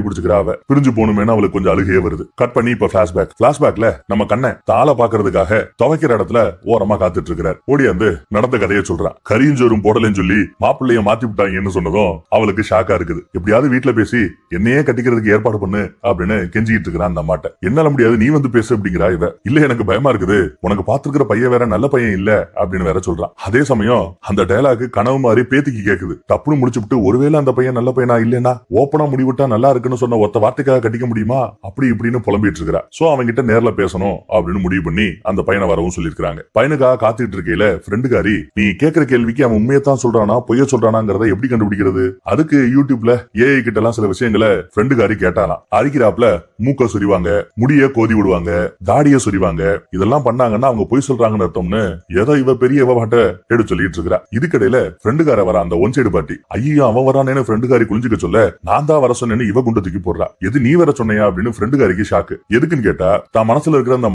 பிடிச்சுக்கிறா. பிரிஞ்சு போகணுமேனு அவளுக்கு கொஞ்சம் அழுகையே வருது. கட் பண்ணி இப்ப பிளாஷ்பேக்ல நம்ம கண்ணை தாள பாக்குறதுக்காக துவைக்கிற இடத்துல ஓரமா காத்துட்டு இருக்கிறார். ஓடியாந்து நடந்த கதையை சொல்றான். கரிஞ்சோறும் போடலன்னு சொல்லி மாப்பிள்ளைய மாத்தி விட்டாங்கன்னு சொன்னதும் அவளுக்கு ஷாக்கா இருக்குது. எப்படியாவது வீட்டுல பேசி என்னையே கட்டிக்கிறதுக்கு ஏற்பாடு பண்ணு அப்படின்னு கெஞ்சிட்டு இருக்கிறான் அந்த அம்மாட்ட. என்னால முடியாது, நீ வந்து பேசு அப்படிங்கிறா இவ. இல்ல எனக்கு பயமா இருக்குது, உனக்கு பாத்துருக்கிற பையன் வேற நல்ல பையன் இல்ல அப்படின்னு வேற சொல்றான். அதே சமயம் அந்த டயலாக் கனவு மாதிரி பேத்திக்கு கேக்குது. தப்புன்னு முடிச்சுட்டு ஒருவேளை அந்த பையன் நல்ல பையனா இல்லன்னா ஓப்பனா முடிவிட்டா நல்லா இருக்குன்னு சொன்ன ஒத்த வார்த்தைக்காக கட்டிக்க முடியுமா அப்படி இப்படின்னு புலம்பிட்டு இருக்கிறா. சோ அவங்க கிட்ட நேர்ல பேசணும் அப்படின்னு முடிவு பண்ணி அந்த பையனை வரவும் சொல்லிருக்காங்க. பையனுக்காக காத்துட்டு இருக்கையில ஃப்ரெண்டுக்காரி, நீ கேட்கிற கேள்விக்கு அவன் உண்மையத்தான் சொல்றானா பொய்ய சொல்றானாங்கிறத எப்படி கண்டுபிடிக்கிறது? அதுக்கு யூடியூப்ல ஏஐ கிட்ட எல்லாம் சில விஷயங்களை ஃப்ரெண்டுக்காரி கேட்டாலாம். அரிக்கிறாப்ல மூக்க சொரிவாங்க, முடிய கோதி விடுவாங்க, தாடிய சொரிவாங்க. இதெல்லாம் பண்ணாங்கன்னா அவங்க பொய் சொல்றாங்கன்னு அர்த்தம்னு ஏதோ இவ பெரிய பாட்ட எடுத்து சொல்லிட்டு இருக்கிறா. இதுக்கிடையில ஃப்ரெண்டுக்கார வர அந்த ஒன் சைடு பார்ட்டி. ஐயோ அவன் வரானேன்னு ஃப்ரெண்டுக்காரி குளிஞ்சுக்க சொல்ல, நான் தான் வர சொன்னேன்னு இவ குண்ட தூக்கி போடுறா. எது நீ வர சொன்னையா அப்படின்னு ஃப்ரெண்டுக்காரிக்கு ஷாக்கு. எதுக்குன்னு கேட்டா தான் மனசுல இருக்கிற அந்த